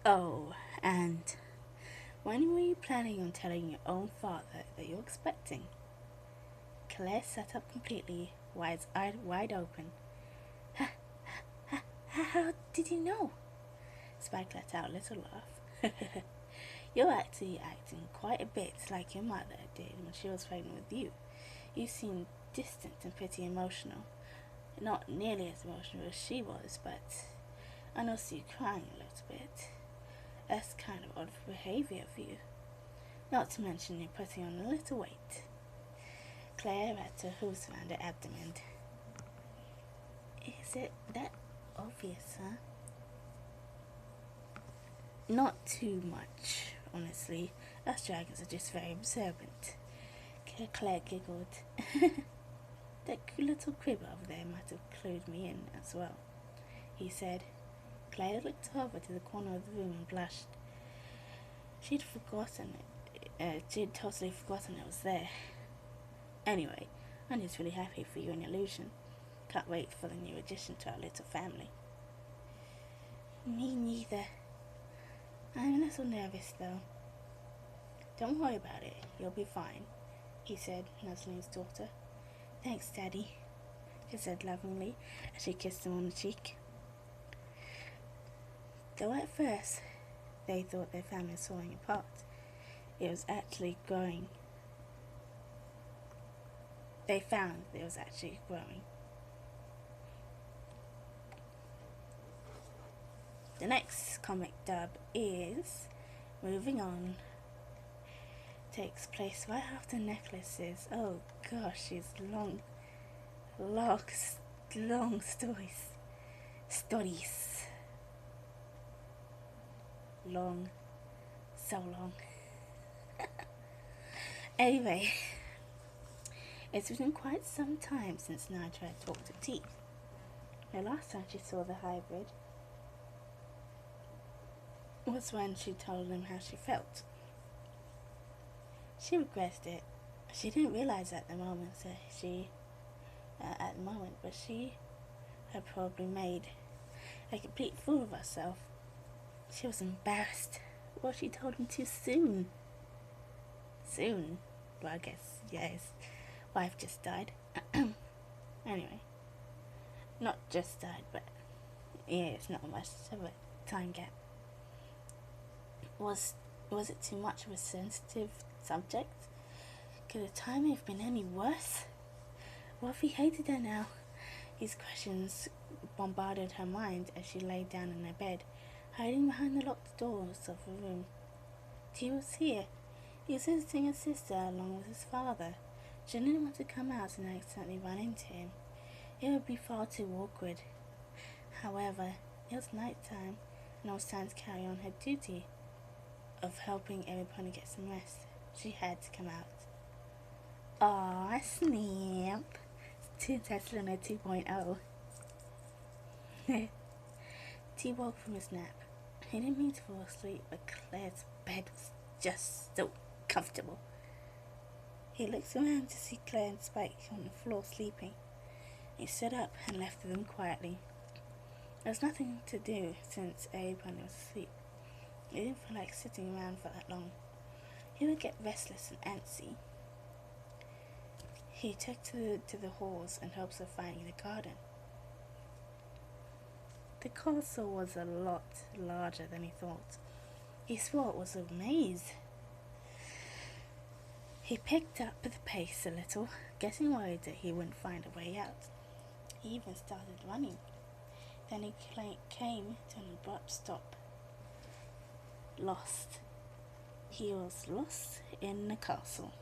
Oh, and when were you planning on telling your own father that you're expecting? Claire sat up completely, wide open. How did you know? Spike let out a little laugh. You're actually acting quite a bit like your mother did when she was pregnant with you. You seem distant and pretty emotional. Not nearly as emotional as she was, but I noticed you crying a little bit. That's kind of odd behavior for you. Not to mention you're putting on a little weight. Claire wrapped her hooves around her abdomen. Is it that obvious, huh? Not too much, honestly. Us dragons are just very observant. Claire giggled. That little crib over there might have clued me in as well, he said. Claire looked over to the corner of the room and blushed. She'd forgotten it. She'd totally forgotten it was there. Anyway, I'm just really happy for you and Illusion. Can't wait for the new addition to our little family. Me neither. I'm a little nervous though. Don't worry about it. You'll be fine, he said, nuzzling his daughter. Thanks, Daddy, she said lovingly as she kissed him on the cheek. Though at first they thought their family was falling apart, it was actually growing. They found it was actually growing. The next comic dub is Moving On. Takes place right after Necklaces. Oh gosh, these long stories. Long, so long. Anyway, it's been quite some time since Nidra had talked to T. The last time she saw the hybrid was when she told him how she felt. She regretted it. She didn't realize at the moment but she had probably made a complete fool of herself. She was embarrassed. Well, she told him too soon. Soon? Well, I guess, yeah, his wife just died. Anyway, not just died, but yeah, it's not much of a time gap. Was it too much of a sensitive subject? Could the timing have been any worse? What if he hated her now? These questions bombarded her mind as she lay down in her bed, hiding behind the locked doors of her room. T was here. He was visiting his sister along with his father. She didn't want to come out and accidentally run into him. It would be far too awkward. However, it was night time, and it was time to carry on her duty of helping everybody get some rest. She had to come out. Aw, snap. Tesla 2.0. T woke from his nap. He didn't mean to fall asleep, but Claire's bed was just so comfortable. He looked around to see Claire and Spike on the floor sleeping. He stood up and left the room quietly. There was nothing to do since everyone was asleep. He didn't feel like sitting around for that long. He would get restless and antsy. He took to the halls in hopes of finding the garden. The castle was a lot larger than he thought. He swore it was a maze. He picked up the pace a little, getting worried that he wouldn't find a way out. He even started running. Then he came to an abrupt stop. Lost. He was lost in the castle.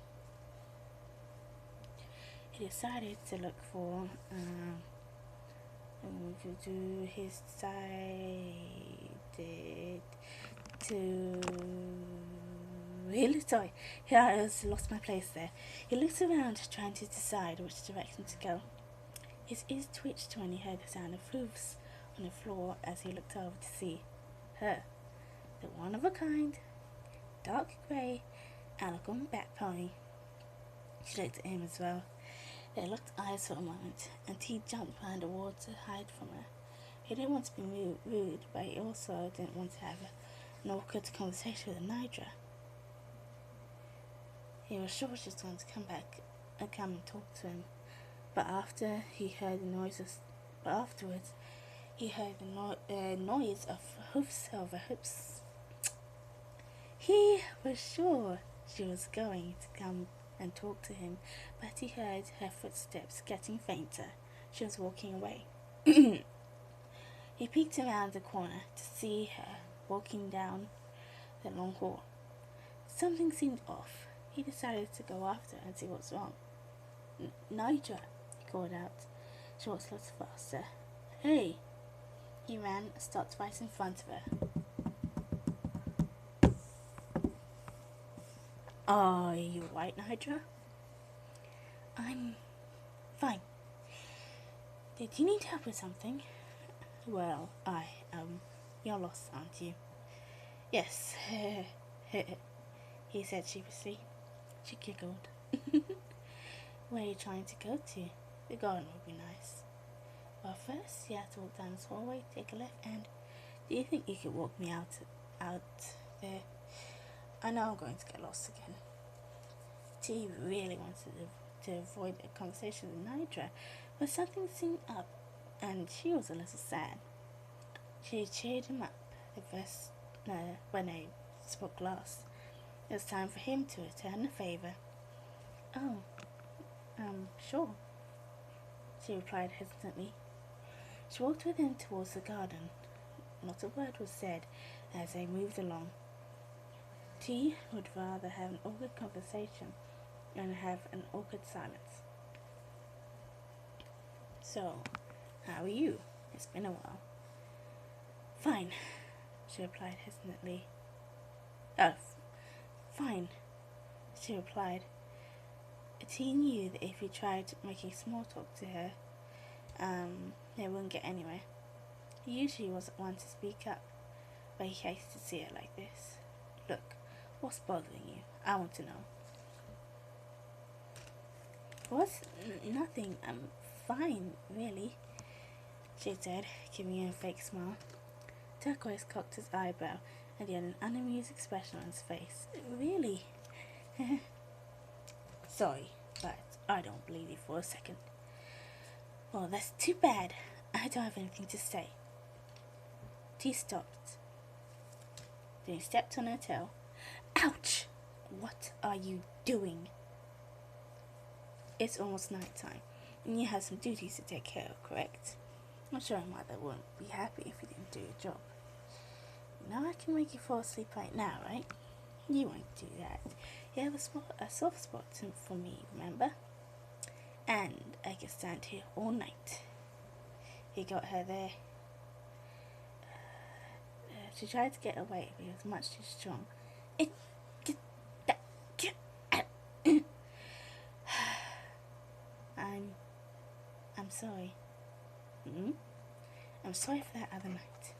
He decided to look for his decided to sorry, I lost my place there. He looked around trying to decide which direction to go. His ears twitched when he heard the sound of hoofs on the floor as he looked over to see her, the one of a kind, dark grey, Algonquin pony. She looked at him as well. They locked eyes for a moment, and T jumped behind a wall to hide from her. He didn't want to be rude, but he also didn't want to have an awkward conversation with Nidra. He was sure she was going to come back and come and talk to him, but afterwards he heard the noise of hoofs over hoops. He was sure she was going to come and talk to him, but he heard her footsteps getting fainter. She was walking away. He peeked around the corner to see her walking down the long hall. Something seemed off. He decided to go after her and see what's wrong. Nidra, he called out. She walked a little faster. Hey! He ran, stopped right in front of her. Are you right, Nidra? I'm fine. Did you need help with something? Well, you're lost, aren't you? Yes, he said sheepishly. She giggled. Where are you trying to go to? The garden would be nice. Well, first you have to walk down this hallway, take a left, and do you think you could walk me out there? I know I'm going to get lost again. T really wanted to avoid a conversation with Nidra, but something seemed up, and she was a little sad. She cheered him up when they spoke last. It was time for him to return the favour. Oh, sure, she replied hesitantly. She walked with him towards the garden. Not a word was said as they moved along. T would rather have an awkward conversation than have an awkward silence. So, how are you? It's been a while. Fine, she replied hesitantly. Oh, fine, she replied. T knew that if he tried making small talk to her, they wouldn't get anywhere. He usually wasn't one to speak up, but he hated to see her like this. Look, what's bothering you? I want to know. What? Nothing. I'm fine, really, she said, giving him a fake smile. Turquoise cocked his eyebrow, and he had an unamused expression on his face. Really? Sorry, but I don't believe you for a second. Well, that's too bad. I don't have anything to say. T stopped. Then he stepped on her tail. Ouch! What are you doing? It's almost night time, and you have some duties to take care of, correct? I'm sure your mother wouldn't be happy if you didn't do your job. Now I can make you fall asleep right now, right? You won't do that. You have a soft spot for me, remember? And I can stand here all night. He got her there. She tried to get away, but he was much too strong. I'm sorry. I'm sorry for that other night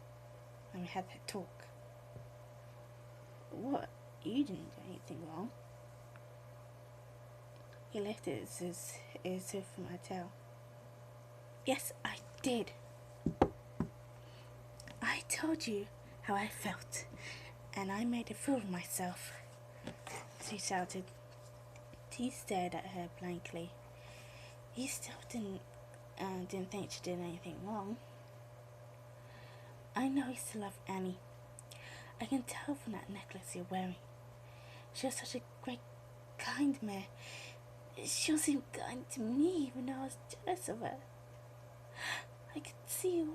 when we had that talk. What? You didn't do anything wrong. He lifted his hoof from my tail. Yes, I did. I told you how I felt, and I made a fool of myself, she shouted. T stared at her blankly. He still didn't think she did anything wrong. I know you still love Annie. I can tell from that necklace you're wearing. She was such a great, kind mare. She was even kind to me even though I was jealous of her. I could see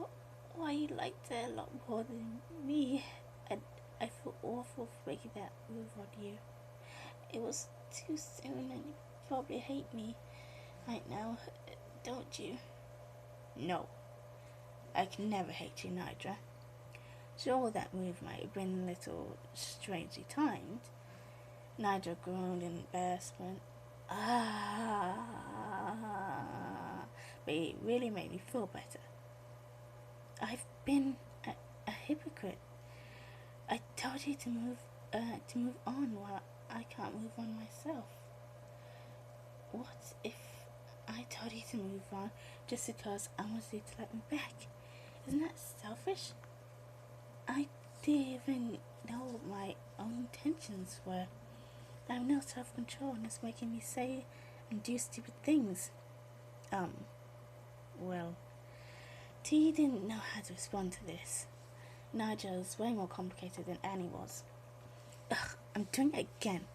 why you liked her a lot more than me. I feel awful for making that move on you. It was too soon and you probably hate me right now, don't you? No, I can never hate you, Nidra. Sure, that move might have been a little strangely timed. Nidra groaned in embarrassment. But it really made me feel better. I've been a hypocrite. I told you to move on while I can't move on myself. What if I told you to move on just because I wanted you to let me back? Isn't that selfish? I didn't even know what my own intentions were. I have no self-control, and it's making me say and do stupid things. Well, T didn't know how to respond to this. Nigel is way more complicated than Annie was. Ugh, I'm doing it again.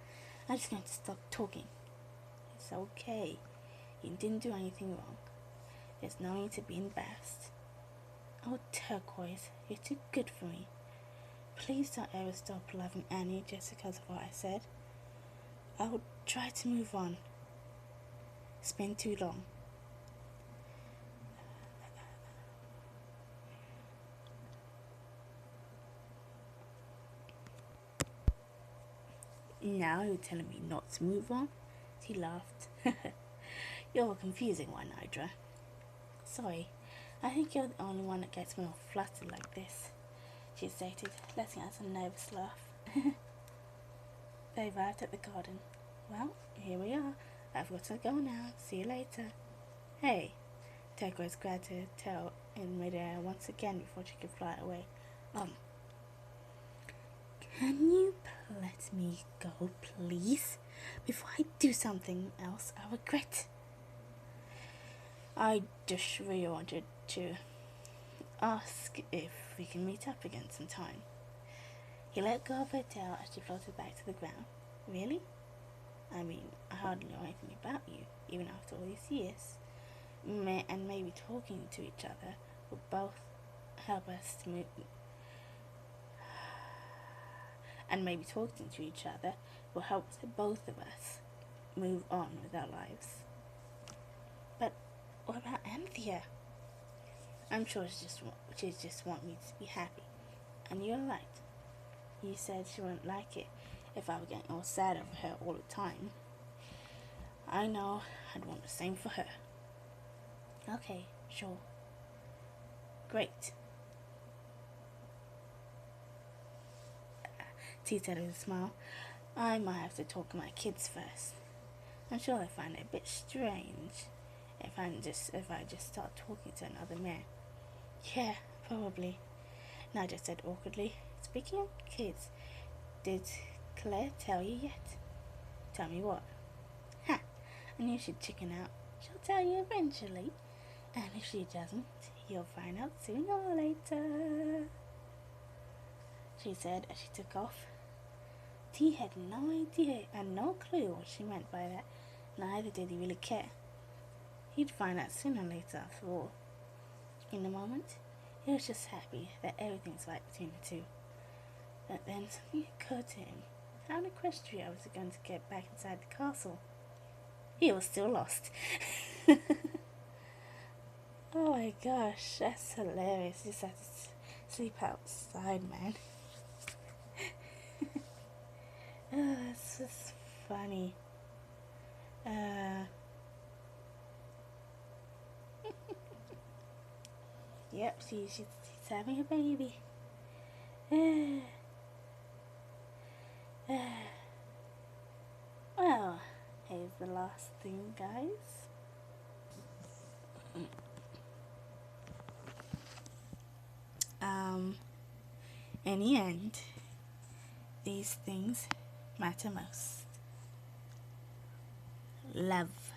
I'm just going to stop talking. It's okay. You didn't do anything wrong. There's no need to be embarrassed. Oh, Turquoise, you're too good for me. Please don't ever stop loving Annie just because of what I said. I will try to move on. It's been too long. Now you're telling me not to move on? She laughed. You're a confusing one, Nidra. Sorry, I think you're the only one that gets me all flustered like this, she stated, letting out a nervous laugh. They arrived at the garden. Well, here we are. I've got to go now. See you later. Hey, Turquoise grabbed her tail in midair once again before she could fly away. Can you let me go, please? Before I do something else I regret. I just really wanted to ask if we can meet up again sometime. He let go of her tail as she floated back to the ground. Really? I mean, I hardly know anything about you, even after all these years. And maybe talking to each other will both help us to move. And maybe talking to each other will help both of us move on with our lives. But what about Anthea? I'm sure she just want me to be happy. And you're right. You said she wouldn't like it if I were getting all sad over her all the time. I know I'd want the same for her. Okay, sure. Great. T said with a smile. I might have to talk to my kids first. I'm sure they find it a bit strange if I just start talking to another man. Yeah, probably. Nadia said awkwardly. Speaking of kids, did Claire tell you yet? Tell me what? Ha! I knew she'd chicken out. She'll tell you eventually. And if she doesn't, you'll find out sooner or later, she said as she took off. T had no idea and no clue what she meant by that. Neither did he really care. He'd find out sooner or later after all. In the moment, he was just happy that everything's right between the two. But then something occurred to him. How in Equestria was he going to get back inside the castle? He was still lost. Oh my gosh, that's hilarious. Just have to sleep outside, man. Oh, that's just funny. Yep, she's having a baby. Well, here's the last thing, guys. In the end, these things matter most. Love.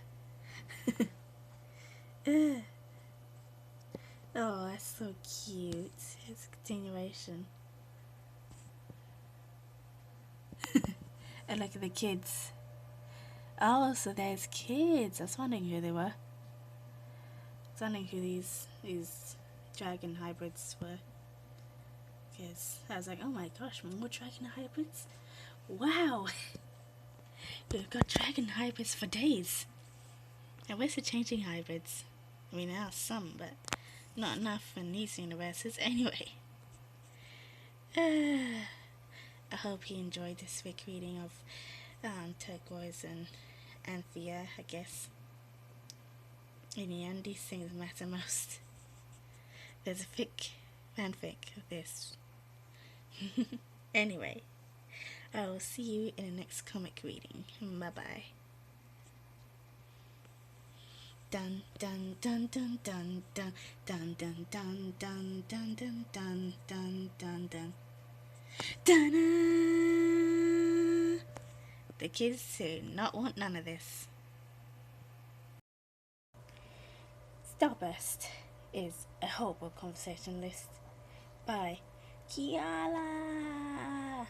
Oh, that's so cute. It's a continuation. And look at the kids. Oh, so there's kids. I was wondering who they were. I was wondering who these dragon hybrids were. Because I was like, oh my gosh, more dragon hybrids? Wow! We've got dragon hybrids for days. And where's the changing hybrids? I mean, there are some, but not enough in these universes anyway. I hope you enjoyed this quick reading of Turquoise and Anthea, I guess. In the end, these things matter most. There's a fanfic of this. Anyway, I will see you in the next comic reading. Bye bye. Dun dun dun dun dun dun dun dun dun dun dun dun dun dun dun. Da-na! The kids do not want none of this. Starburst is a horrible conversation list by Kiala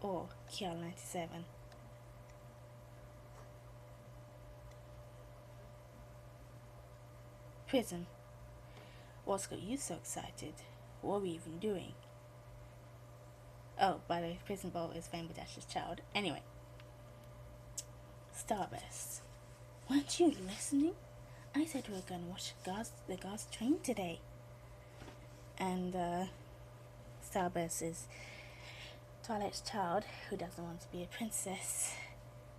or Kiala97. Prism. What's got you so excited? What are we even doing? Oh, by the way, Prison Bowl is Rainbow Dash's child. Anyway. Starburst. Weren't you listening? I said we were going to watch the girls train today. And Starburst is Twilight's child who doesn't want to be a princess.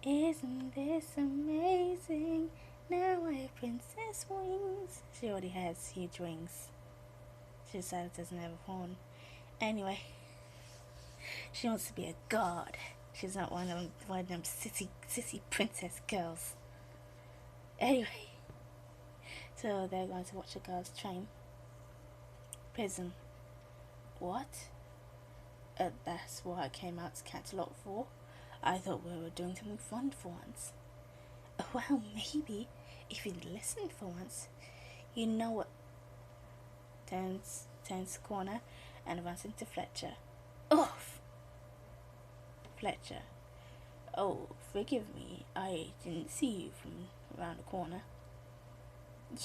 Isn't this amazing? Now I have princess wings. She already has huge wings. She decided doesn't have a horn. Anyway, she wants to be a god. She's not one of them sissy princess girls. Anyway, so they're going to watch the girls train. Prism. What? That's what I came out to Canterlot for. I thought we were doing something fun for once. Well, maybe if you'd listen for once. You know what? Turns the corner and runs into Fletcher. Off! Fletcher. Oh, forgive me. I didn't see you from around the corner.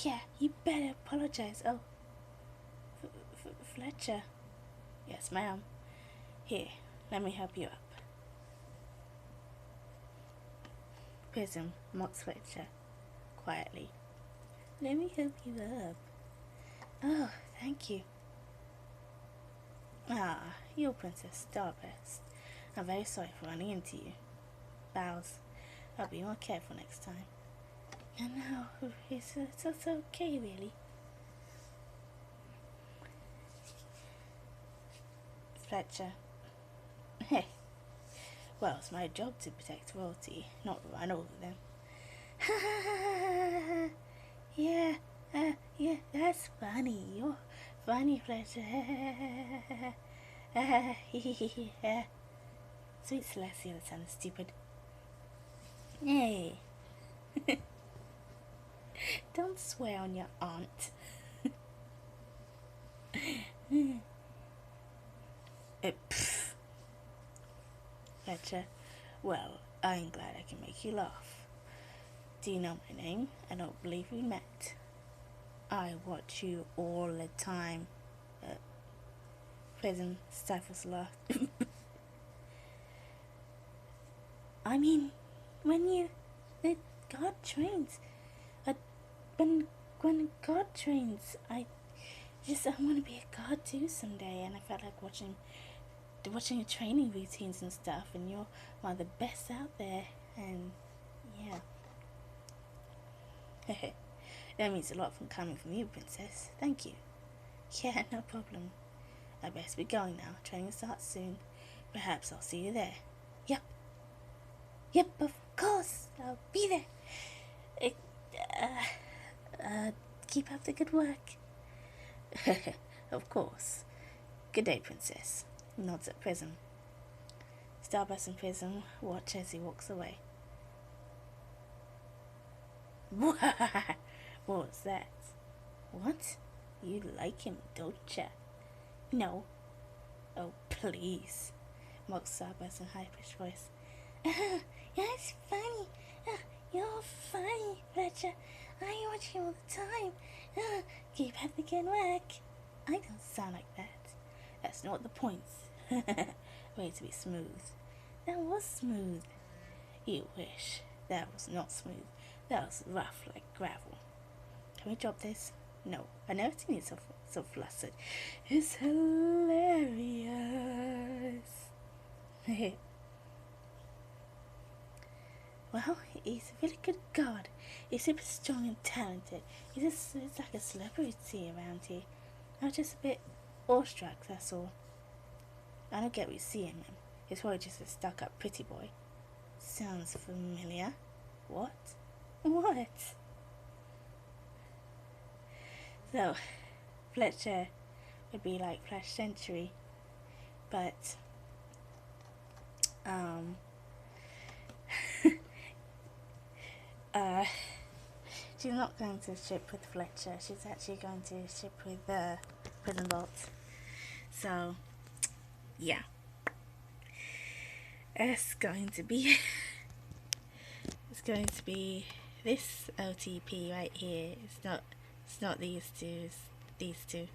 Yeah, you better apologize. Oh, Fletcher. Yes, ma'am. Here, let me help you up. Prism mocks Fletcher quietly. Let me help you up. Oh, thank you. Ah, you're Princess Starburst. I'm very sorry for running into you. Bows. I'll be more careful next time. And now, it's okay, really. Fletcher. Hey. Well, it's my job to protect royalty, not run over them. Yeah, that's funny. You're funny, Fletcher. Sweet Celestia, that sounded stupid. Hey. Don't swear on your aunt. Fletcher. Well, I'm glad I can make you laugh. Do you know my name? I don't believe we met. I watch you all the time. Prism stifles a laugh. I mean, the God trains. When God trains, I want to be a god too someday, and I felt like watching your training routines and stuff, and you're one of the best out there, and yeah. That means a lot from coming from you, Princess. Thank you. Yeah, no problem. I best be going now. Training starts soon. Perhaps I'll see you there. Yep, of course. I'll be there. Keep up the good work. Of course. Good day, Princess. Nods at Prism. Starburst and Prism watch as he walks away. What was that? What? You like him, don't ya? No. Oh, please. Mocks Starburst in a high-pitched voice. That's funny. You're funny, Fletcher. I watch you all the time. Keep up the good work. I don't sound like that. That's not the point. Way to be smooth. That was smooth. You wish. That was not smooth. That was rough like gravel. Can we drop this? No. I've never seen you so flustered. It's hilarious. Well, he's a really good god. He's super strong and talented. He's like a celebrity around here. I'm just a bit awestruck, that's all. I don't get what you see in him. He's probably just a stuck-up pretty boy. Sounds familiar. What? So, Fletcher would be like Flash Century, but Um, uh, she's not going to ship with Fletcher. She's actually going to ship with Prison Bolt. So, yeah, it's going to be this OTP right here. It's not these two. It's these two.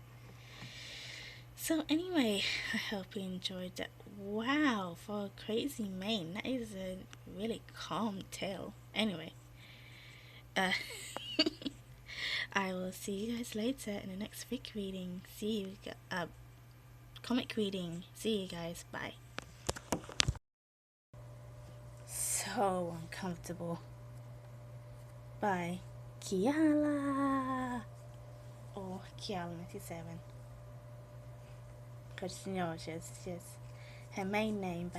So anyway, I hope you enjoyed that. Wow, for a crazy main, that is a really calm tale. Anyway, uh, I will see you guys later in the next fic reading. Comic reading. See you guys. Bye. So uncomfortable. By Kiala or Kiala97. Because you know she's her main name,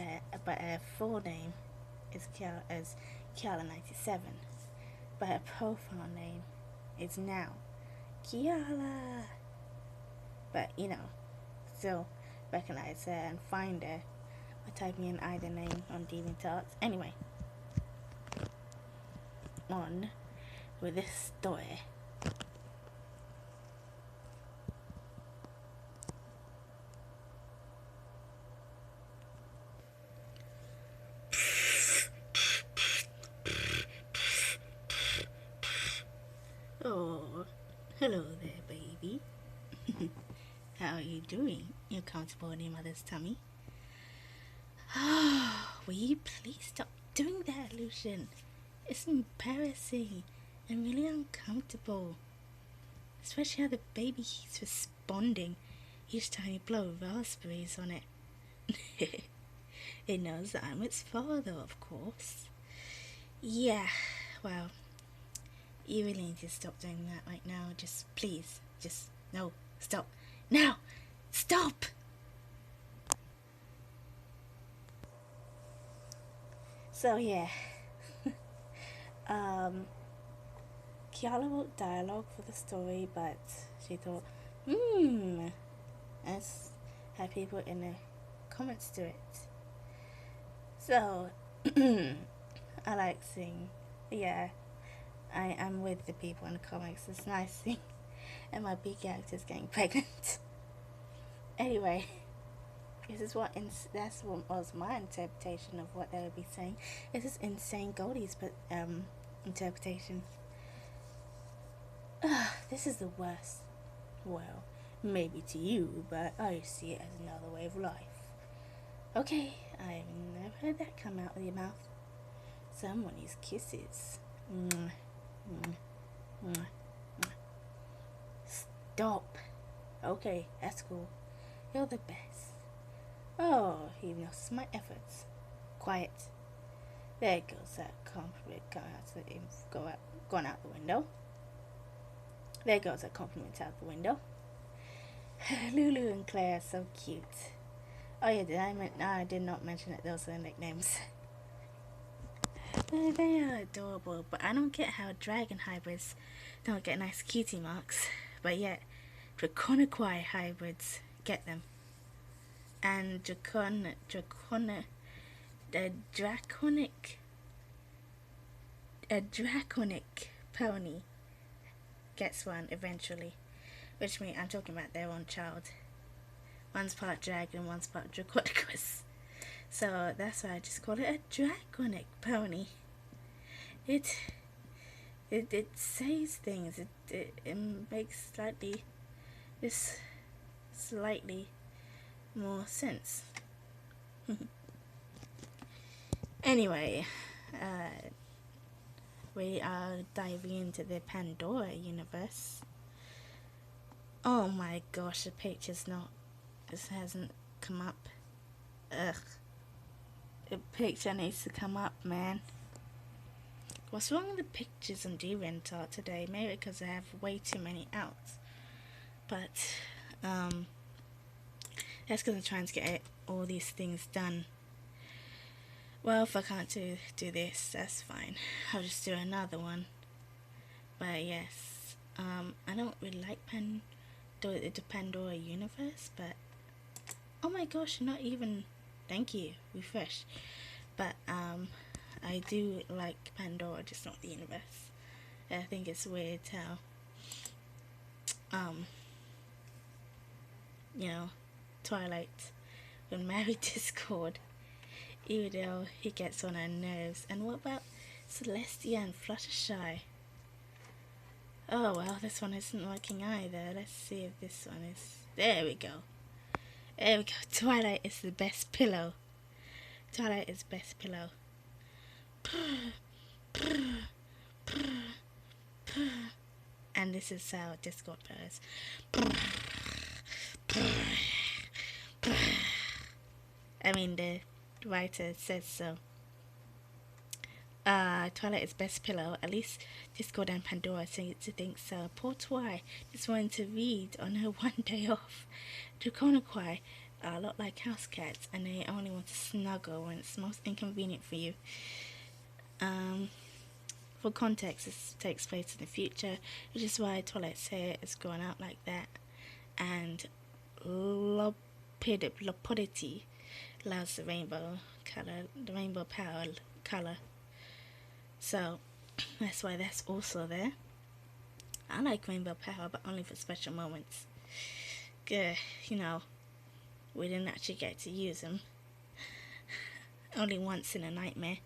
but her full name is Kiala97. But her profile name is now Kiala. But you know, still recognize her and find her by typing in either name on DeviantArt. Anyway, on with this story. Oh, hello there, baby. How are you doing? You're comfortable in your mother's tummy? Will you please stop doing that, Lucian? It's embarrassing and really uncomfortable. Especially how the baby keeps responding each time you blow raspberries on it. It knows that I'm its father, of course. Yeah, well, you really need to stop doing that right now. Just please, no, stop. Now, stop! So yeah, Kiala wrote dialogue for the story, but she thought, let's have people in the comments do it. So, I like seeing, yeah, I am with the people in the comics. It's nice seeing and my big characters getting pregnant. Anyway, that's what was my interpretation of what they would be saying. This is Insane Goldie's interpretation. This is the worst. Well, maybe to you, but I see it as another way of life. Okay, I've never heard that come out of your mouth. Someone needs kisses. Mwah, mwah, mwah, mwah. Stop. Okay, that's cool. You're the best. Oh, you've noticed my efforts. Quiet. There goes that compliment gone out the window. There goes that compliment out the window. Lulu and Claire are so cute. Oh yeah, I did not mention that those are their nicknames. They are adorable, but I don't get how dragon hybrids don't get nice cutie marks, but yet Draconiqui hybrids get them. And a draconic pony gets one eventually, which means I'm talking about their own child. One's part dragon, one's part draconicus. So that's why I just call it a draconic pony. It says things. It makes slightly more sense. Anyway, we are diving into the Pandora Universe. Oh my gosh, the picture's not. This hasn't come up. Ugh. The picture needs to come up, man. What's wrong with the pictures on DeviantArt today? Maybe because I have way too many out. But, that's because I'm trying to get all these things done. Well, if I can't do this, that's fine. I'll just do another one. But yes, I don't really like the Pandora Universe, but oh my gosh, not even. Thank you. Refresh. But I do like Pandora, just not the universe. I think it's weird how you know, Twilight will marry Discord, even though he gets on her nerves. And what about Celestia and Fluttershy? Oh well, this one isn't working either. Let's see if this one is. There we go. There we go. Twilight is the best pillow. Twilight is best pillow. And this is how Discord purrs. I mean, the writer says so. Twilight is best pillow. At least Discord and Pandora seem to think so. Poor Twi just wanted to read on her one day off. Draconoqui are a lot like house cats, and they only want to snuggle when it's most inconvenient for you. For context, this takes place in the future, which is why Twilight's hair is growing out like that, and Loloddity allows the rainbow power color. So that's why that's also there. I like rainbow power, but only for special moments. You know, we didn't actually get to use them. Only once in a nightmare.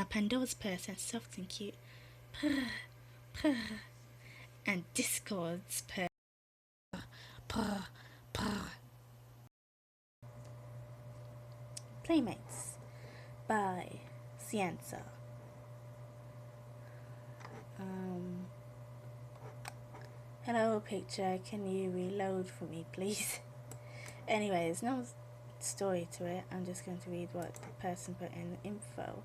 Pandora's purr sounds soft and cute. Purr, purr. And Discord's purr. Purr, purr. Playmates by Siansaar. Hello picture, can you reload for me please? Anyway, there's no story to it. I'm just going to read what the person put in the info.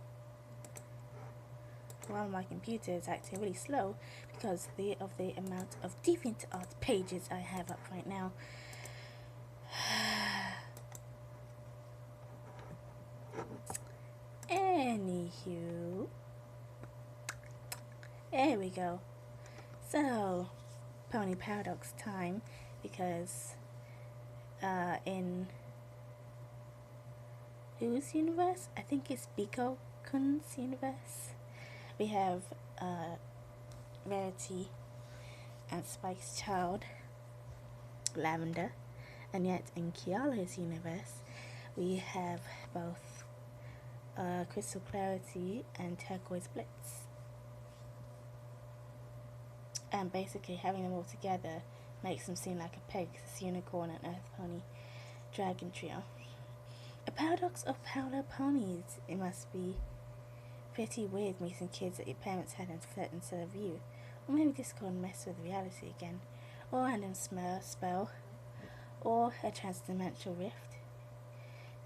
While my computer is acting really slow because of the amount of DeviantArt pages I have up right now. Anywho, there we go. So, Pony Paradox time, because in whose universe? I think it's Bico-kun's universe. We have Rarity and Spike's child, Lavender, and yet in Kiala's universe we have both Crystal Clarity and Turquoise Blitz. And basically having them all together makes them seem like a Pegasus unicorn and Earth pony dragon trio. A paradox of polar ponies. It must be pretty weird meeting kids that your parents had in threatened instead of you. Or maybe Discord messed with reality again. Or a random spell. Or a transdimensional rift.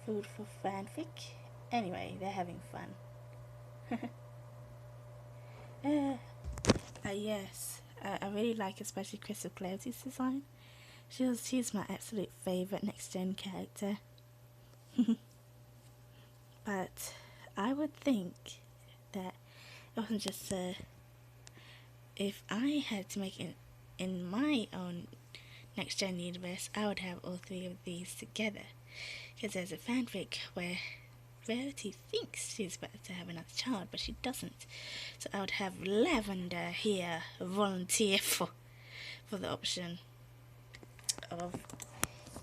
Food for fanfic. Anyway, they're having fun. Yes. I really like especially Crystal Clarity's design. She's my absolute favourite next-gen character. But I would think that it wasn't just if I had to make it in my own next-gen universe, I would have all three of these together. Because there's a fanfic where Rarity thinks she's about to have another child, but she doesn't. So I would have Lavender here volunteer for the option of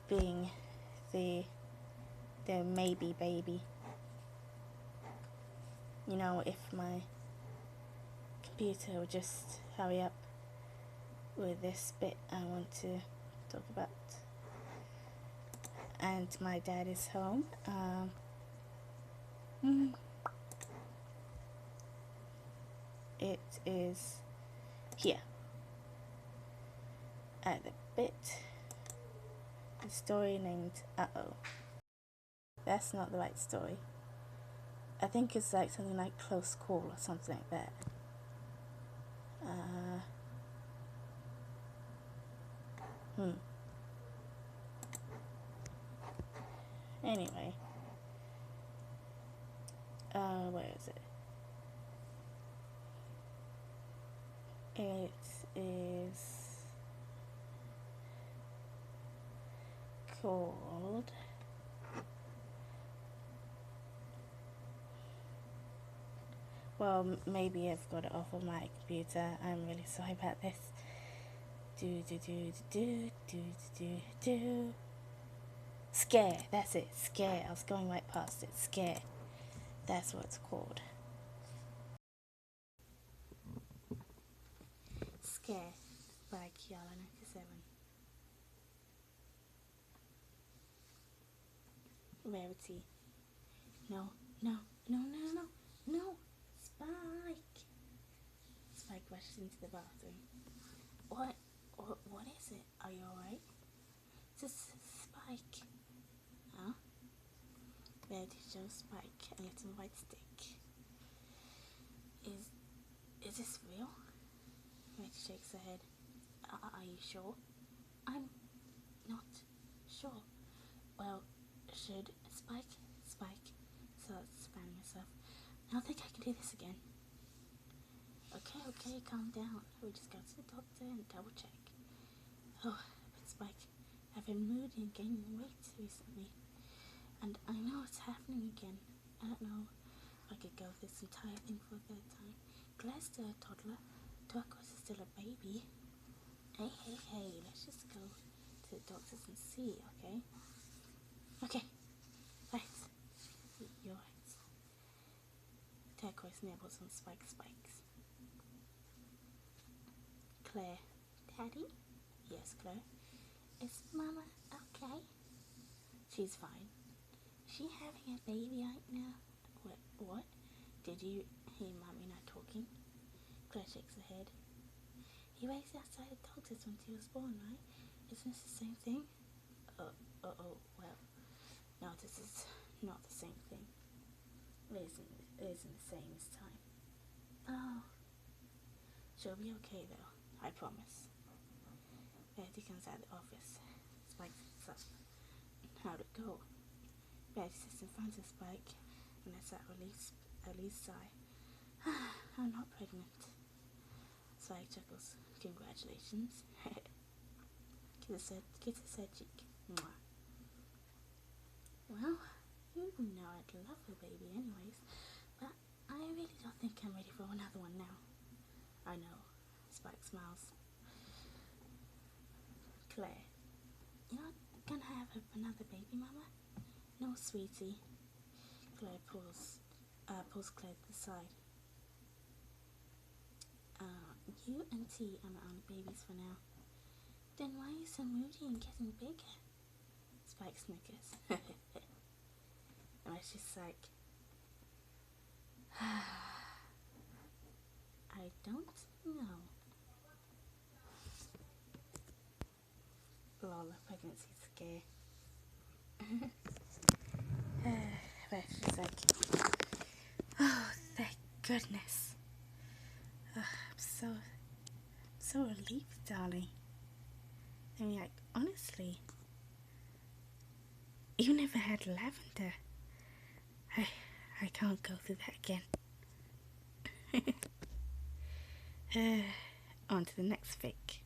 being the maybe baby. You know, if my computer would just hurry up with this bit I want to talk about. And my dad is home. It is here at the bit. The story named Uh-oh. That's not the right story. I think it's like something like Close Call or something like that. Anyway. Where is it? It is called Well, maybe I've got it off of my computer. I'm really sorry about this. Do do do do do do do do. Scare. That's it. Scare. I was going right past it. Scare. That's what it's called. Scare by Kiala97. Rarity. No, no, no, no, no, no. Spike. Spike rushes into the bathroom. What? What is it? Are you alright? It's a Spike. Huh? Rarity shows Spike a little white stick. Is this real? Rarity shakes her head. Are you sure? I'm not sure. Well, should Spike? So let's fan myself. I don't think I can do this again. Okay, calm down. We just go to the doctor and double check. Oh, but Spike, I've been moody and gaining weight recently. And I know it's happening again. I don't know if I could go through this entire thing for a third time. Claire's still a toddler. Turquoise is still a baby. Hey, let's just go to the doctors and see, okay? Okay, right. You're right. Turquoise nibbles on spikes. Claire. Daddy? Yes, Claire. Is Mama okay? She's fine. Is she having a baby right now? What? Did you hear Mommy not talking? Claire shakes her head. He waited outside the doctor's when she was born, right? Isn't this the same thing? Well, no, this is not the same thing. It isn't the same this time. Oh. She'll be okay though, I promise. Betty comes out of the office. Spike sits up. How'd it go? Betty sits in front of Spike and lets out a relief sigh. I'm not pregnant. Spike chuckles. Congratulations. Kiss her cheek. Mwah. Well, you know I'd love a baby anyways, but I really don't think I'm ready for another one now. I know. Spike smiles. Claire, you're not gonna have another baby, Mama? No, sweetie. Claire pulls Claire to the side. You and T are my only babies for now. Then why are you so moody and getting bigger? Spike snickers. And she's like, I don't know. Lol, pregnancy scare. But she's like, oh, thank goodness. I'm so relieved, darling. I mean, like, honestly, you never had lavender. I can't go through that again. On to the next fic.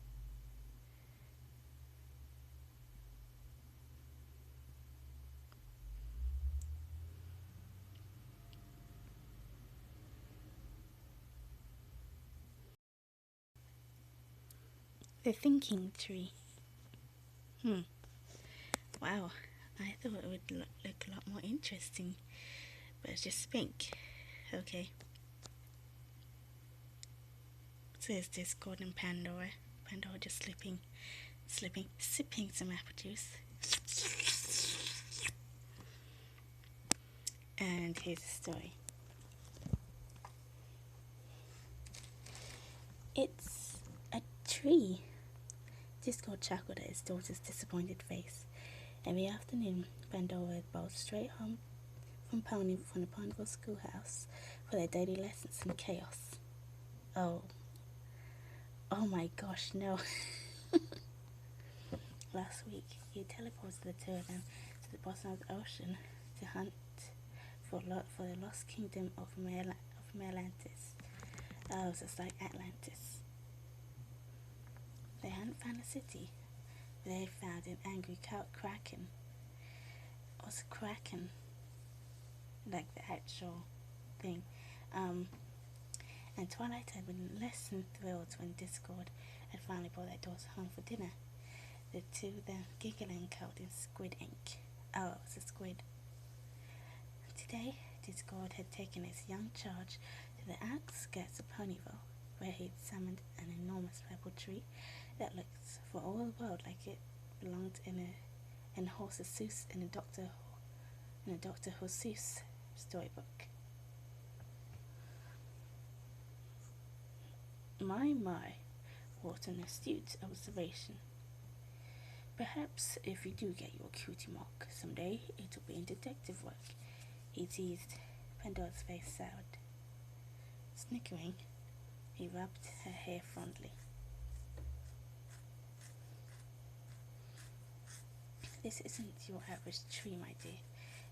The thinking tree. Wow, I thought it would look a lot more interesting, but it's just pink. Okay. So there's Discord and Pandora. Pandora just sipping some apple juice. And here's the story. It's a tree. Discord chuckled at his daughter's disappointed face. Every afternoon, Pandora bowled straight home from the Ponyville schoolhouse for their daily lessons in chaos. Oh my gosh, no. Last week, he teleported the two of them to the bottom of the ocean to hunt for the lost kingdom of Atlantis. Oh, so it's like Atlantis. They hadn't found a city, but they found an angry kraken. What's a kraken? Like the actual thing. and Twilight had been less than thrilled when Discord had finally brought their daughter home for dinner. The two then giggling covered in squid ink. Oh, it was a squid. Today, Discord had taken his young charge to the outskirts of Ponyville, where he had summoned an enormous purple tree that looked for all the world like it belonged in a horse's Seuss in a Doctor Who Seuss storybook. My, what an astute observation. Perhaps if you do get your cutie mark someday, it'll be in detective work, he teased. Pandora's face soured. Snickering, he rubbed her hair fondly. This isn't your average tree, my dear.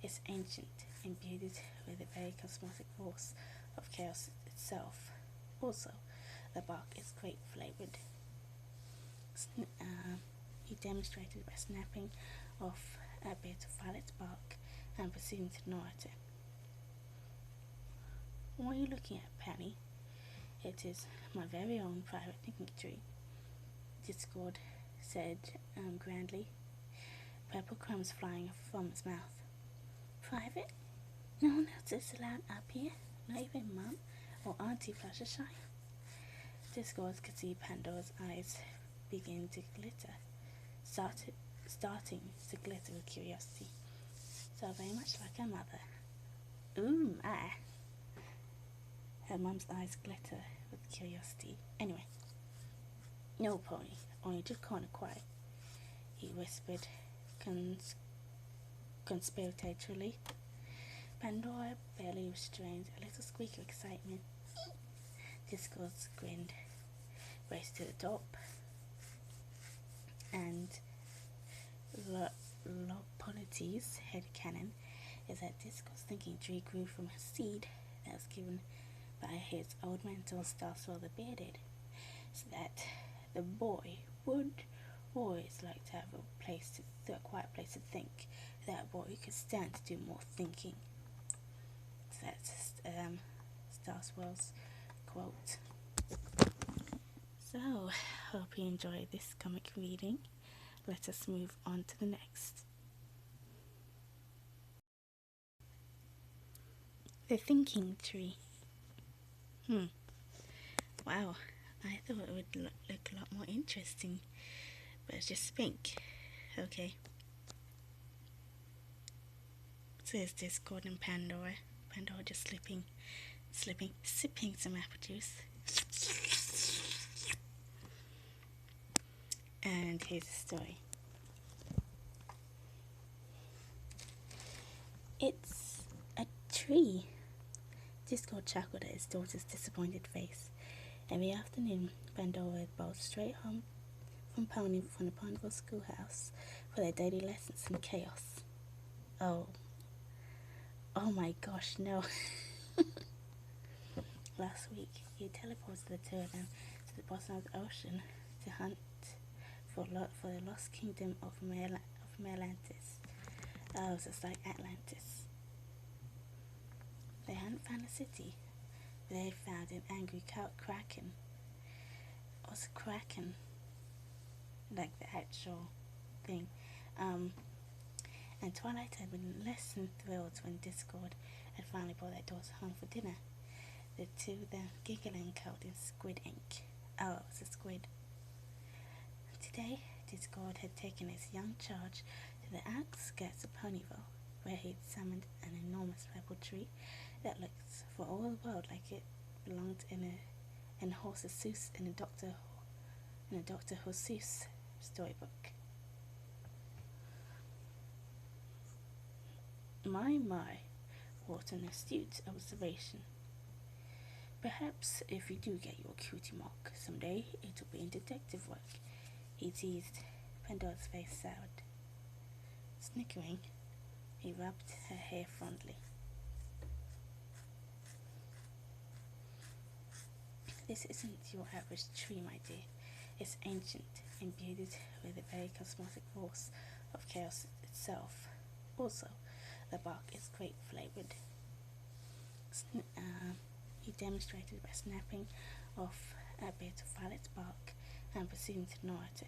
It's ancient, imbued with the very cosmetic force of chaos itself. Also, the bark is grape-flavored. He demonstrated by snapping off a bit of violet bark and proceeding to gnaw at it. What are you looking at, Penny? It is my very own private picnic tree, Discord said grandly, purple crumbs flying from his mouth. Private? No one else is allowed up here, not even Mum or Auntie Fluttershy. Discord could see Pandora's eyes begin to glitter, starting to glitter with curiosity. So very much like her mother. Ooh, my. Her mum's eyes glitter with curiosity. Anyway, no, Pony, only just kind of quiet, he whispered conspiratorially. Pandora barely restrained a little squeak of excitement. Discord grinned, raced to the top, and Loloddity's headcanon is that Discord's thinking tree grew from a seed that was given by his old mentor Siansaar the Bearded, so that the boy would always like to have a quiet place to think. That boy could stand to do more thinking. So that's Star's quote. So, hope you enjoyed this comic reading. Let us move on to the next. The Thinking Tree. Wow, I thought it would look a lot more interesting, but it's just pink. Okay. So there's Discord and Pandora. Pandora just sipping some apple juice. And here's the story. It's a tree. Discord chuckled at his daughter's disappointed face. Every afternoon, Pandora would bolt straight home from the Ponyville schoolhouse for their daily lessons in chaos. Oh my gosh, no. Last week, he teleported the two of them to the bottom of the ocean to hunt for the lost kingdom of Atlantis. Oh, so it's like Atlantis. They hadn't found a city, but they found an angry kraken. What's a kraken? Like the actual thing. And Twilight had been less than thrilled when Discord had finally brought their daughter home for dinner. The two then giggling covered in squid ink. Oh, it was a squid. Today, Discord had taken his young charge to the outskirts of Ponyville, where he had summoned an enormous purple tree that looked for all the world like it belonged in a horse's Seuss in a Doctor Who Seuss storybook. My, what an astute observation. Perhaps if you do get your cutie mark someday, it'll be in detective work, he teased. Pandora's face soured. Snickering, he rubbed her hair fondly. This isn't your average tree, my dear. It's ancient, imbued with the very cosmetic force of chaos itself. Also, the bark is grape-flavored. he demonstrated by snapping off a bit of violet bark and proceeding to gnaw at it.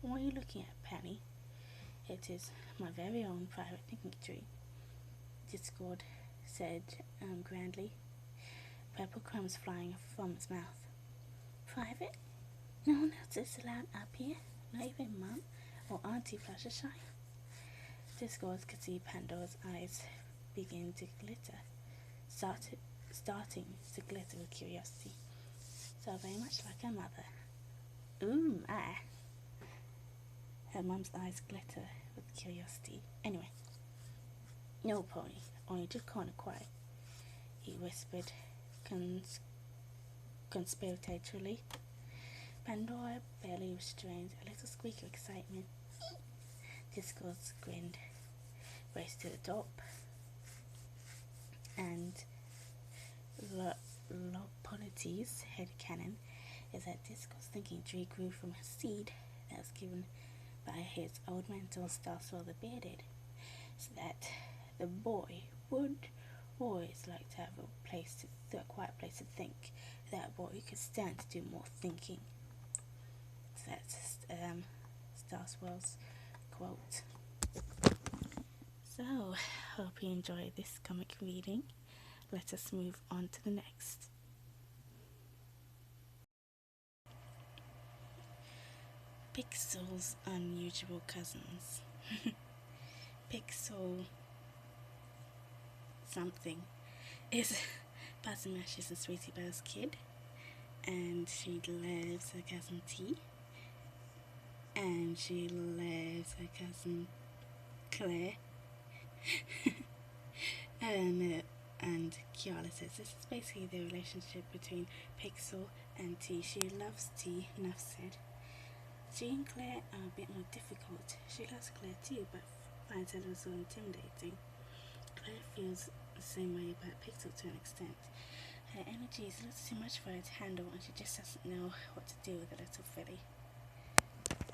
What are you looking at, Penny? It is my very own private thinking tree, Discord said grandly, purple crumbs flying from his mouth. Private? No one else is allowed up here? Not even Mum or Auntie Fluttershy? Discord could see Pandora's eyes begin to glitter, starting to glitter with curiosity. So very much like her mother. Ooh, my. Her mum's eyes glitter with curiosity. Anyway. No, Pony, only just kind of quiet, he whispered conspiratorially. Pandora barely restrained a little squeak of excitement. Discord grinned, raced to the top, and Loloddity's headcanon is that Discord's thinking tree grew from a seed that was given by his old mentor Siansaar the Bearded, so that the boy would always like to have a quiet place to think. That boy could stand to do more thinking. So that's Starsaar's quote. So, hope you enjoyed this comic reading. Let us move on to the next. Pixel's unusual cousins. Pixel something is Buzz Mash's and Sweetie Belle's kid, and she loves her cousin T, and she loves her cousin Claire. And Kiala says this is basically the relationship between Pixel and T. She loves T, enough said. She and Claire are a bit more difficult. She loves Claire too, but finds her a little intimidating. Claire feels the same way about Pixel to an extent. Her energy is a little too much for her to handle, and she just doesn't know what to do with a little filly.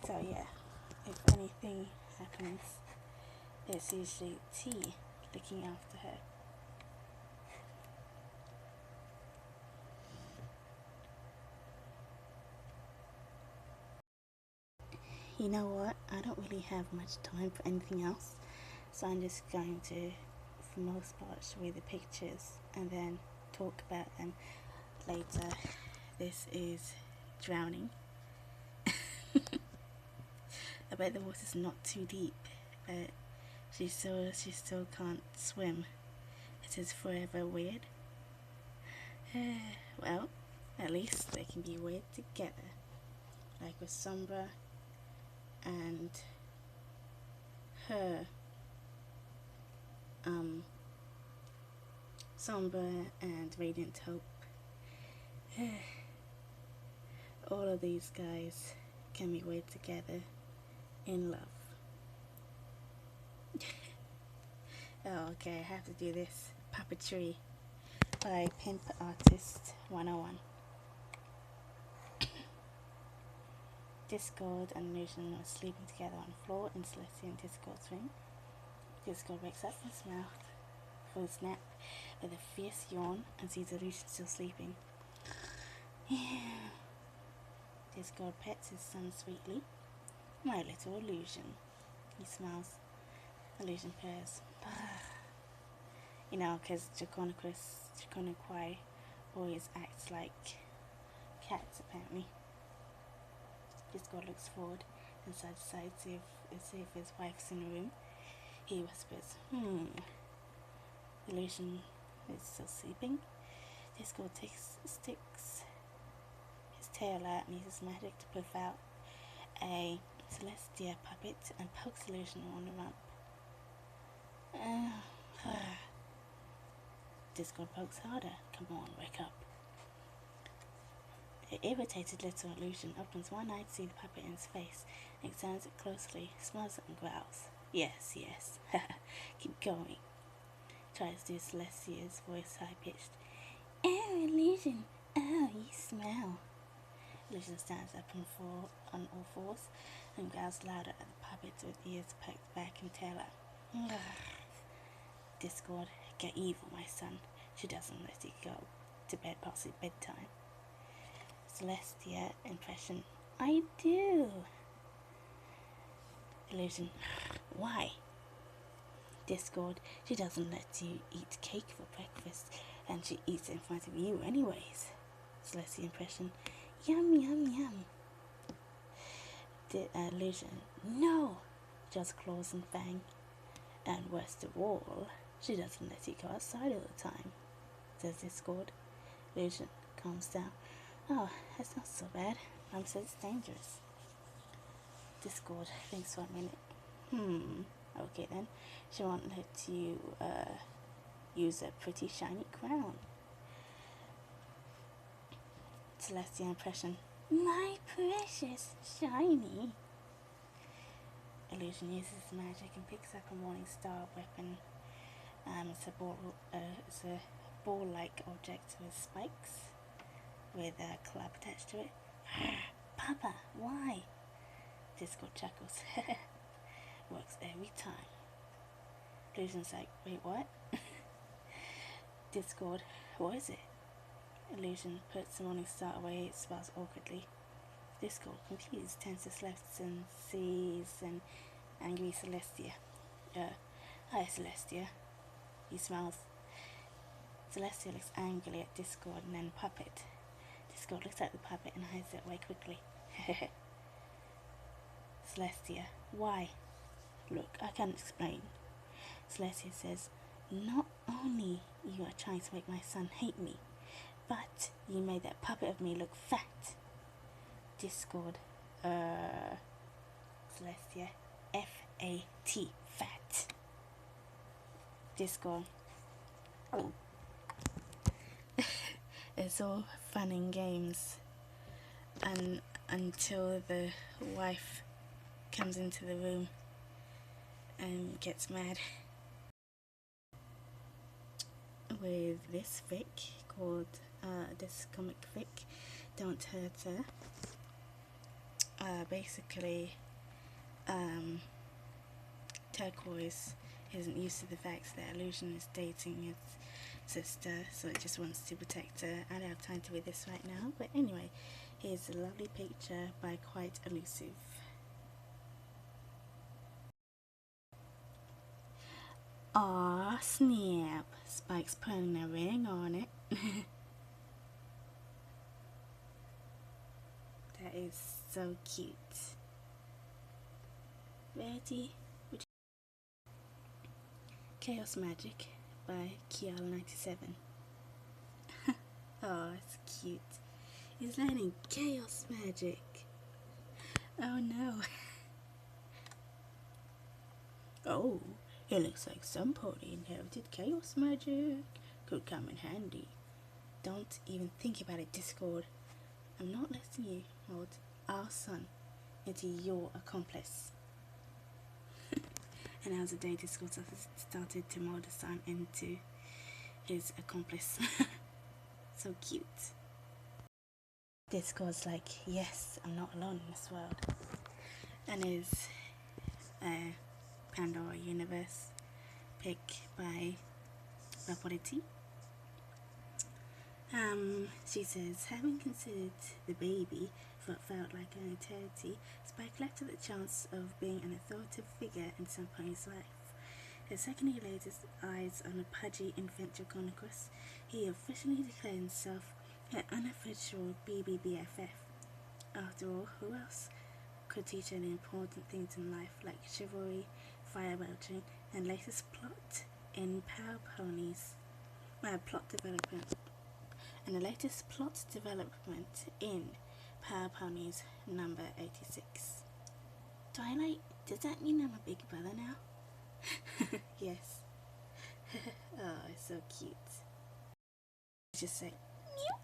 So yeah, if anything happens, it's usually T looking after her. You know what? I don't really have much time for anything else, so I'm just going to, for the most part, show you the pictures and then talk about them later. This is Drowning. I bet the water's not too deep, but she still can't swim. It is forever weird. Well, at least they can be weird together, like with Sombra and her. Sombra and Radiant Hope. All of these guys can be weird together in love. Oh, okay, I have to do this. Puppetry by Pimp Artist 101. Discord and Illusion are sleeping together on the floor in Celestia and Discord's room. Discord wakes up from his mouth for his nap with a fierce yawn and sees Illusion still sleeping. Discord pets his son sweetly. My little Illusion. He smiles. Illusion purrs. You know, because Draconoquai always acts like cats, apparently. Discord looks forward and side to side to see if his wife's in the room. He whispers, Illusion is still sleeping. Discord sticks his tail out and uses magic to puff out a Celestia puppet and pokes Illusion on the rump. Discord pokes harder. Come on, wake up. The irritated little Illusion opens one eye to see the puppet in his face, examines it closely, smiles and growls. Yes, yes. Keep going. Tries to do Celestia's voice high-pitched. Oh, Illusion. Oh, you smell. Illusion stands up on all fours and growls louder at the puppet with ears poked back and tail out. Discord, get evil, my son. She doesn't let it go to bed past its bedtime. Celestia impression. I do. Illusion. Why? Discord. She doesn't let you eat cake for breakfast, and she eats it in front of you anyways. Celestia impression. Yum, yum, yum. Illusion. No. Just claws and fang. And worst of all, she doesn't let you go outside all the time. Says Discord. Illusion calms down. Oh, that's not so bad. Mum says it's dangerous. Discord thinks for a minute. Okay then. She won't let you use a pretty shiny crown. Celestia impression. My precious shiny. Illusion uses magic and picks up a morning star weapon. It's a ball-like object with spikes, with a club attached to it. Papa, why? Discord chuckles. Works every time. Illusion's like, wait, what? Discord, what is it? Illusion puts the morning star away, smiles awkwardly. Discord, confused, turns to Celestia and sees an angry Celestia. Hi Celestia. He smiles. Celestia looks angrily at Discord and then Puppet. Discord looks at the puppet and hides it away quickly. Celestia, why? Look, I can't explain. Celestia says, not only you are trying to make my son hate me, but you made that puppet of me look fat. Discord, Celestia, F-A-T, fat. Discord, oh. It's all fun and games, and until the wife comes into the room and gets mad. With this fic called this comic fic, Don't Hurt Her. Basically, Turquoise isn't used to the fact that Illusion is dating his sister, so it just wants to protect her. I don't have time to read this right now, but anyway, here's a lovely picture by Quite Elusive. Aw, snap. Spike's putting a ring on it. That is so cute. Ready? Chaos Magic by Kiala97. Oh, it's cute. He's learning chaos magic. Oh no. Oh, it looks like somebody inherited chaos magic. Could come in handy. Don't even think about it, Discord. I'm not letting you mold our son into your accomplice. And as the day Discord started to mold his son into his accomplice. So cute. Discord's like, yes, I'm not alone in this world. And is Pandora Universe pick by Loloddity. She says, having considered the baby for what felt like an eternity, Spike left her the chance of being an authoritative figure in some pony's life. The second he laid his eyes on a pudgy infant Draconicus, he officially declared himself her unofficial BBBFF. After all, who else could teach her the important things in life like chivalry, fire belching, and latest plot in Power Ponies? Plot development. And the latest plot development in Power Ponies number 86. Twilight, does that mean I'm a big brother now? Yes. Oh, it's so cute. Just say, meow.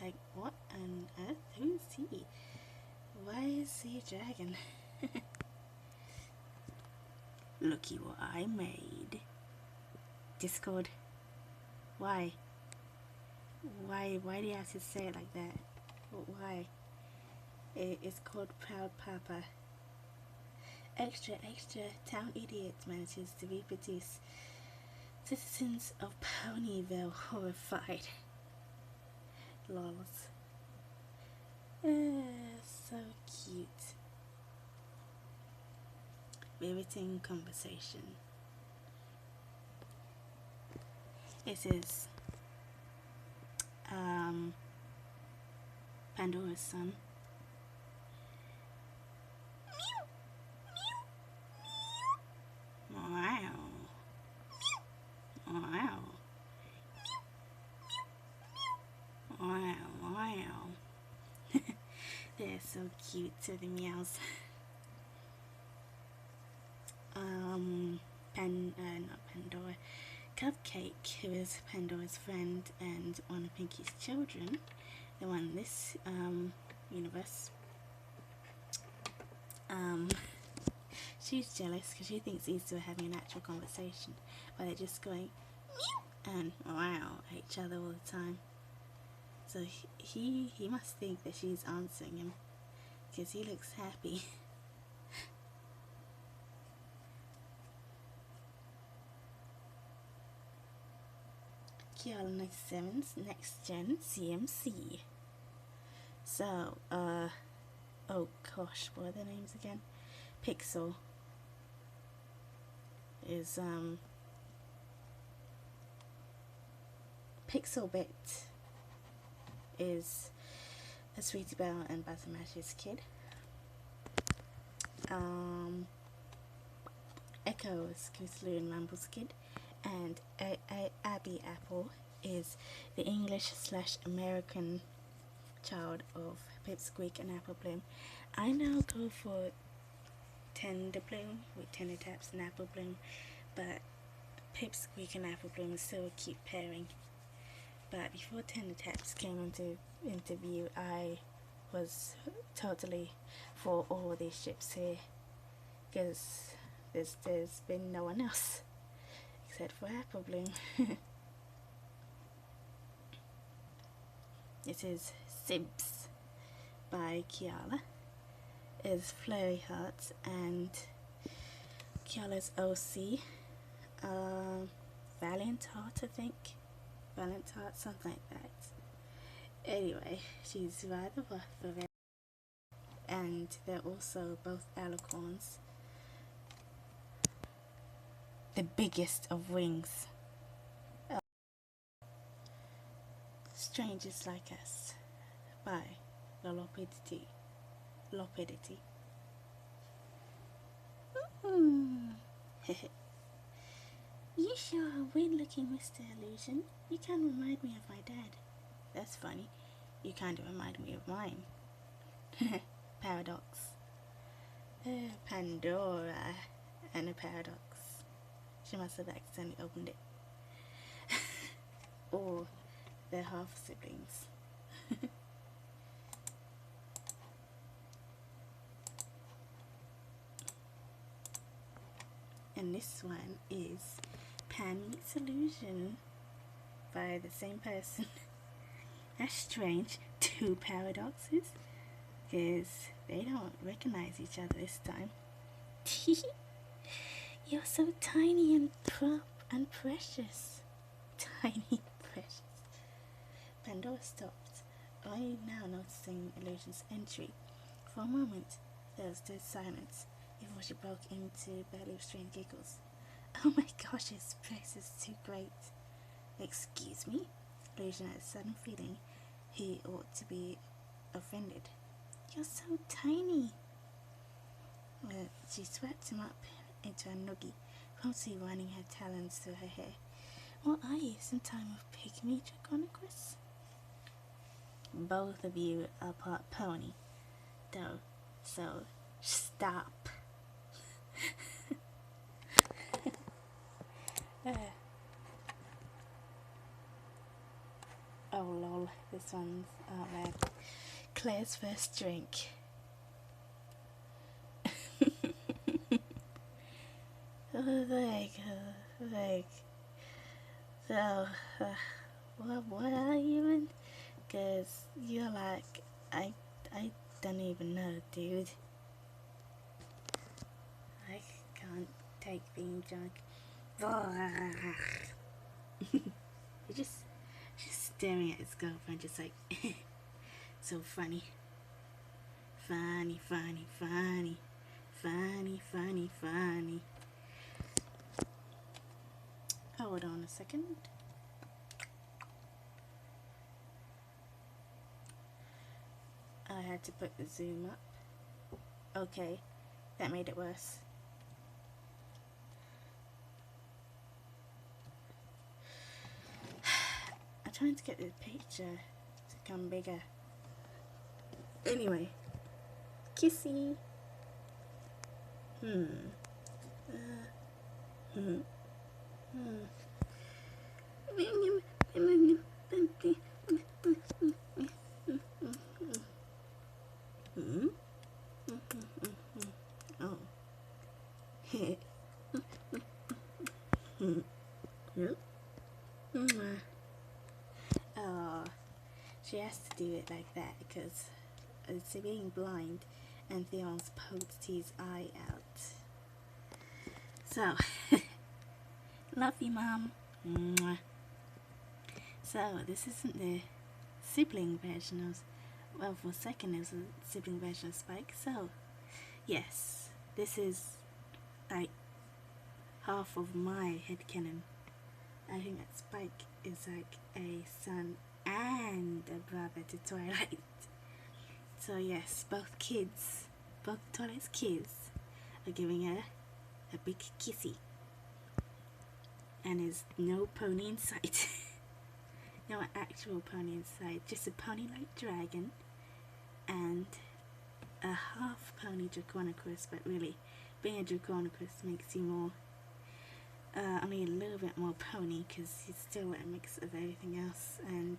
Like, what on earth? Who is he? Why is he a dragon? Looky what I made. Discord. Why? Why do you have to say it like that? Why? It's called Proud Papa. Extra, extra, town idiot manages to reproduce Citizens of Ponyville horrified. Lols. So cute. Riveting conversation. This is Pandora's son. Wow. Wow. Wow, wow. They're so cute, so the meows. Not Pandora. Cupcake, who is Pandora's friend and one of Pinky's children, the one in this universe. She's jealous because she thinks these two are having an actual conversation, but they're just going meow and wow at each other all the time. So he must think that she's answering him because he looks happy. Kiala97's next gen CMC. So, oh gosh, what are their names again? Pixel is, Pixelbit is a Sweetie Belle and Basil Mash's kid. Echo is Gooseloo and Rumble's kid. And Abby Apple is the English/American child of Pipsqueak and Apple Bloom. I now go for Tender Bloom with Tender Taps and Apple Bloom, but Pipsqueak and Apple Bloom is still a cute pairing. But before Tender Taps came into view, I was totally for all of these ships here because there's been no one else except for Apple Bloom. It is Sibs by Kiala. Is Flurry Hearts and Kiala's OC. Valiant Heart, I think. Valiant Heart, something like that. Anyway, she's rather rough for it. And they're also both alicorns. The biggest of wings. Strangers Like Us by Loloddity. You sure are weird looking, Mr. Illusion. You kind of remind me of my dad. That's funny. You kind of remind me of mine. Paradox. Pandora and a paradox. She must have accidentally opened it. Or they're half siblings. And this one is Pan Meets Illusion by the same person. That's strange. Two paradoxes, because they don't recognize each other this time. You're so tiny and precious. Tiny precious. Pandora stopped, only now noticing Illusion's entry. For a moment, there was dead silence before she broke into barely restrained giggles. Oh my gosh, his place is too great. Excuse me? Illusion had a sudden feeling he ought to be offended. You're so tiny. She swept him up into a noogie, promptly running her talons through her hair. What are you, some time of pygmy Draconicus? Both of you are part pony, though, so stop. Oh lol, this one's Claire's first drink. So, what are you in? Cause you're like, I don't even know, dude. I can't take being drunk. He's just staring at his girlfriend, just like so funny. Funny, funny, funny. Funny, funny, funny. Hold on a second. I had to put the zoom up. Okay, that made it worse. I'm trying to get the picture to come bigger. Anyway, kissy. Oh. Oh, she has to do it like that because it's being blind and Theon's poked his eye out. So, love you, Mom. So, this isn't the sibling version of, well, for a second it was a sibling version of Spike. So, yes, this is like half of my headcanon. I think that Spike is like a son and a brother to Twilight. So yes, both Twilight's kids are giving her a big kissy. And there's no pony in sight. No actual pony in sight, just a pony-like dragon and a half pony Draconicus, but really, being a Draconicus makes you more, only a little bit more pony, because he's still a mix of everything else. And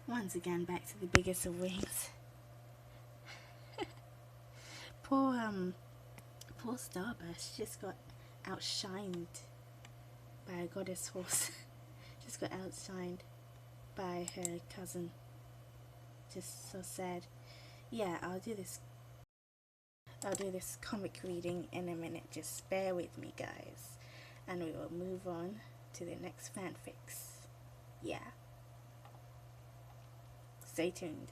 once again, back to the biggest of wings. Poor Starburst just got outshined by a goddess horse. Just got outshined by her cousin. Just so sad. Yeah, I'll do this comic reading in a minute. Just bear with me, guys, and we will move on to the next fanfics. Yeah, stay tuned.